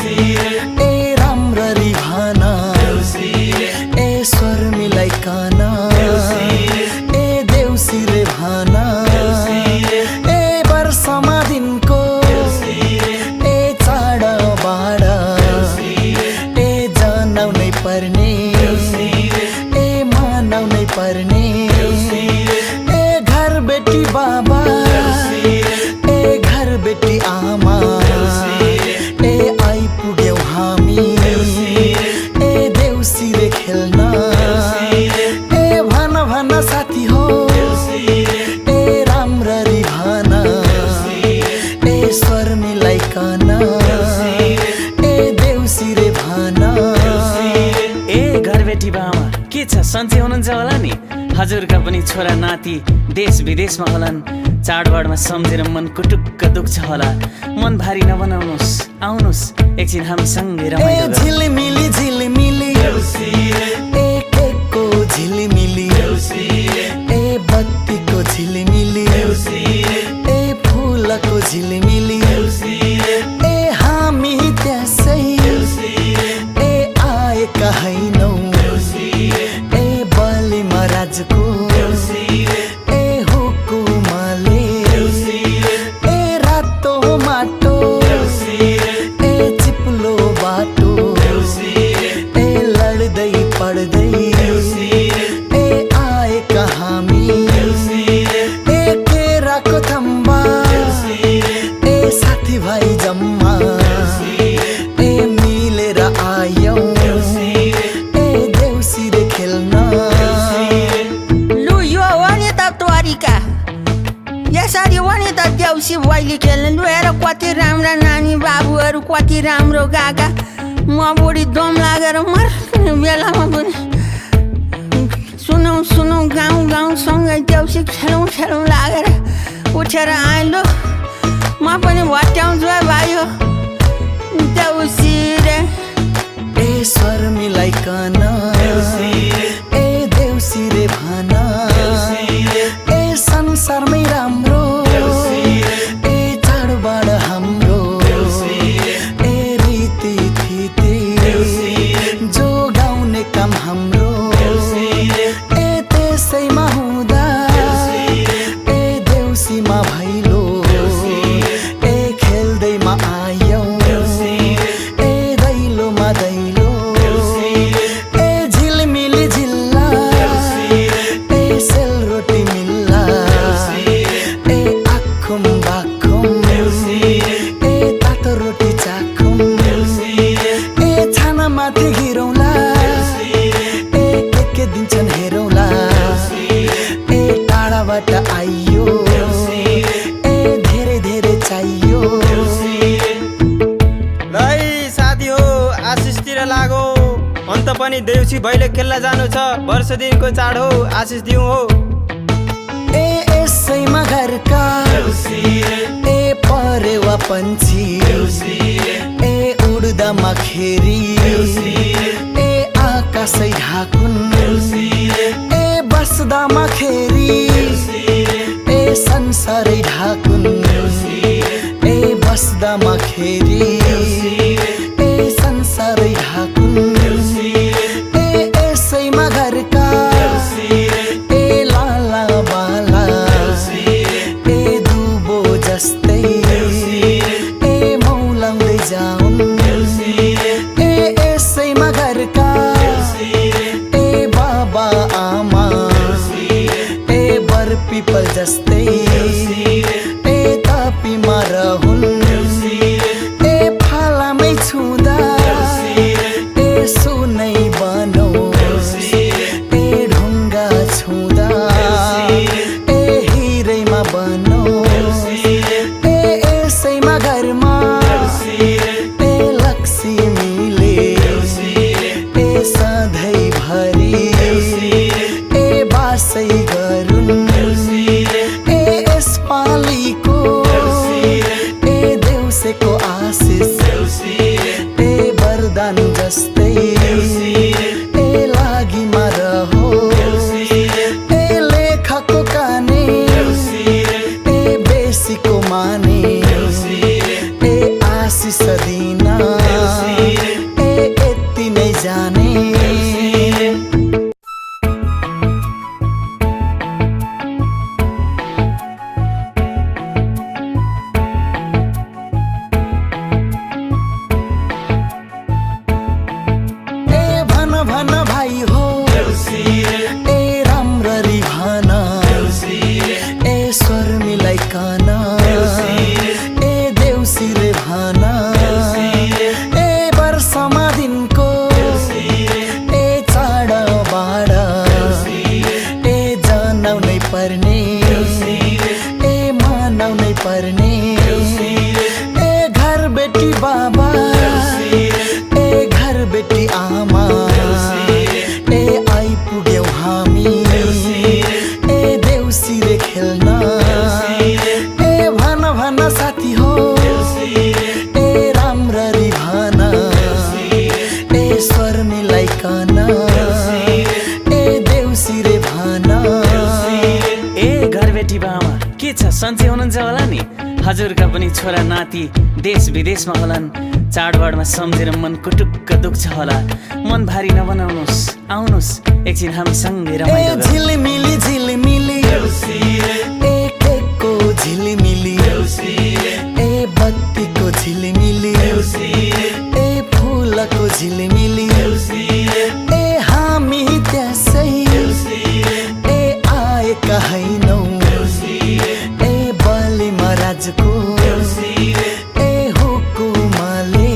ए राम्ररी भन ए स्वर मिलाइकन ए देउसी रे भन ए वर्षमा दिनको ए चाड बाड ए जनाउनै पर्ने ए मनाउनै पर्ने ए घर बेटी बाबा ए घर बेटी आमा ए आइपुग्यौ हामी ए देउसी रे खेल्न ए भन भन साथी हो ए राम्ररी भन ए स्वर मिलाइकन ए देउसी रे भन। ए घरबेटी बामा के छ, सन्चै हुनुहुन्छ होला नि? हजुरका पनि छोरा नाति देश विदेशमा होलान्। चाडबाडमा सम्झेर मन कुटुक्क दुख्छ होला। मन भारी नबनाउनुहोस्, आउनुहोस् एकछिन हामीसँगै रमाइलो गरौँ। झिलिमिली झिलिमिली ए केकको झिलिमिली ए बत्तीको झिलिमिली ए फुलको झिलिमिली ए हामी त्यसै ए आएका हैनौ ए बलि महाराजको ए हुकुमले ए रातो माटो ए चिप्लो बाटो ए लड्दै पड्दै ए आएका हामी ए केराको थम्बा ए साथीभाइ जम्मा ए मिलेर आयौँ ए देउसी रे खेल्न। लु यो हो नि त तरिका, यसरी हो नि त देउसी भैली खेल्नु। लु हेर कति राम्रा नानी बाबुहरू, कति राम्रो गागा। म बुढी दम लागेर मर्ने बेलामा पनि सुनौ सुनौ गाउँ गाउँसँगै देउसी खेलौँ खेलौँ लागेर उठेर आएँ। लु म पनि भट्याउँछु है भाइ देउसी रे। ए स्वर मिलाइकन ए देउसी रे भन ए संसारमै राम्रो ए चाडबाड हाम्रो ए रीति थिति जो गाउने काम हाम्रो ए त्यसैमा हुँदा ए देउसीमा भैलो ए खेल्दैमा आयौँ ए दैलोमा दैलो ए झिलमिली झिल्ला ए सेलरोटी मिल्ला ए आखुम बाखुम ए तातो रोटी चाखुम ए छानामाथि गिरौँला ए के दिन्छन् हेरौँला ए टाढाबाट आइयो ए धेरै धेरै चाहियो। लै साथी हो, आशिषतिर लागो। अन्त पनि देउसी भैलो खेल्न जानु छ। वर्ष दिनको चाड हो, आशिष दिउँ हो। ए यसैमा घरका ए परेवा पन्छी ए उड्दामा खेरी ए आकाशै ढाकुन् ए बस्दामा खेरी ए संसारै ढाकुन् ए बस्दामा खेरी ए संसारै ढाकुन् ए यसैमा घरका ए लाला बाला ए दुबो जस्तै ए मौलाउँदै जाउन् ए यसैमा घरका ए बाबा आमा ए बर पिपल जस्तै ए तापीमा रहुन् ए फालामै छुँदा ए सुनै बनोस् ए ढुङ्गा छुँदा ए हिरैमा बनोस् ए यसैमा घरमा ए लक्ष्मीले ए सधैँभरि ए बासै गरुन् ए यसपालिको ए देउसेको आशिष ए छैन ए यति नै जाने भन भाइ हो ए राम्ररी भन ए स्वर मिलाइकन ए देउसी रे भन ए वर्षमा दिनको ए चाड बाड ए जनाउनै पर्ने ए मनाउनै पर्ने ए घर बेटी बाबा ए घर बेटी आमा ए आइपुग्यौ हामी ए देउसी रे खेल्न ए भन साथी हो ए राम्ररी भन ए स्वर मिलाइकन ए देउसी रे भन ए घरबेटी बामा के छ सन्चै हुनुहुन्छ होला नि हजुरका पनि छोरा नाति देश विदेशमा होलान् चाडबाडमा सम्झेर मन कुटुक्क दुख्छ होला मन भारी नबनाउनुहोस् आउनुहोस् एकछिन हामी सँगै रमाइलो गरौँ झिलिमिली झिलिमिली ए केकको झिलिमिली ए बत्तीको झिलिमिली ए फुलको झिलिमिली ए हामी त्यसै ए आएका हैनौ ए बलि महाराजको ए हुकुमले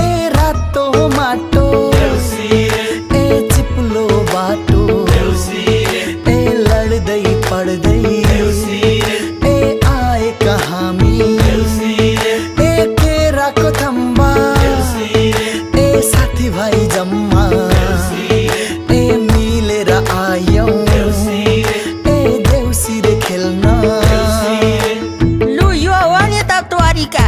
ए रातो माटो ए चिप्लो बाटो ए लड्दै पड्दै ए आएका हामी ए केराको थम्बा ए साथीभाइ जम्मा ए मिलेर आयौ ए देउसी रे खेल्न लु यो हो नि त तोरीका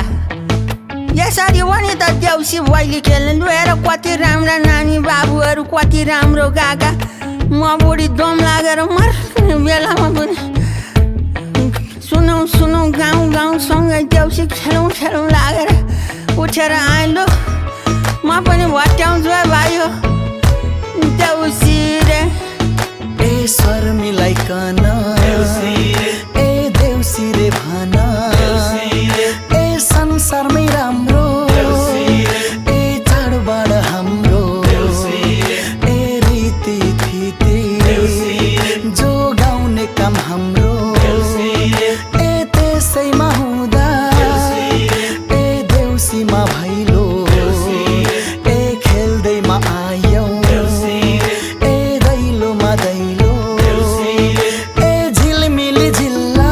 यसरी हो नि त देउसी भैली खेल्नु लु हेर कति राम्रा नानी बाबुहरू कति राम्रो गागा म बुढी दम लागेर मर्ने बेलामा पनि सुनौ गाउँ सँगै देउसी खेलौँ लागेर उठेर आएँ लु म पनि भट्याउँछु है भाइ हो देउसी रे ए स्वर मिलाइकन ए देउसी रे भन ए संसारमै राम्रो ए चाडबाड हाम्रो ए रीति थिति जो गाउने काम हाम्रो ए त्यसैमा हुँदा ए देउसीमा भैलो ए खेल्दैमा आयौ ए दैलोमा दैलो ए झिलमिली झिल्ला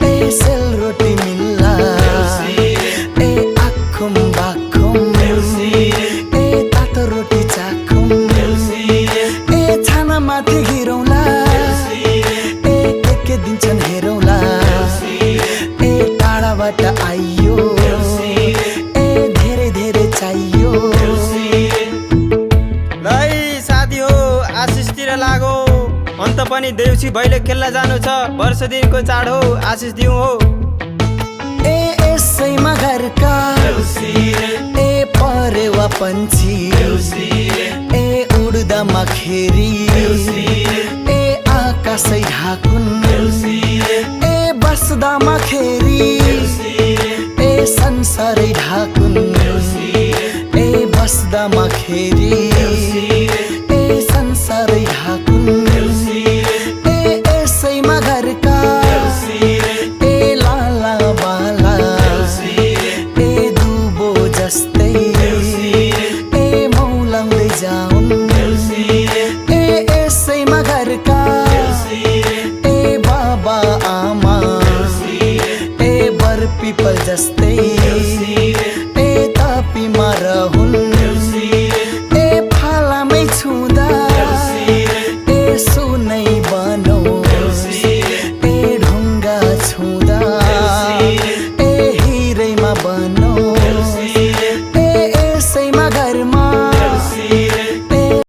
ए सेलरोटी मिल्ला ए आखुम बाखुम ए तातो रोटी चाखुम ए छानामाथि गिरौँला ए के दिन्छन् हेरौँला ए टाढाबाट आइयो ए धेरै चाहियो लै साथी हो आशिषतिर लागो अन्त पनि देउसी भैले खेल्न जानु छ वर्ष दिनको चाड हो आशिष दिउँ हो ए यसैमा घरका ए परेवा पन्छी ए उड्दा मखेरी ए आकाशै ढाकुन ए बस्दा मखेरी ए संसारै ढाकुन ए बस्दा मखेरी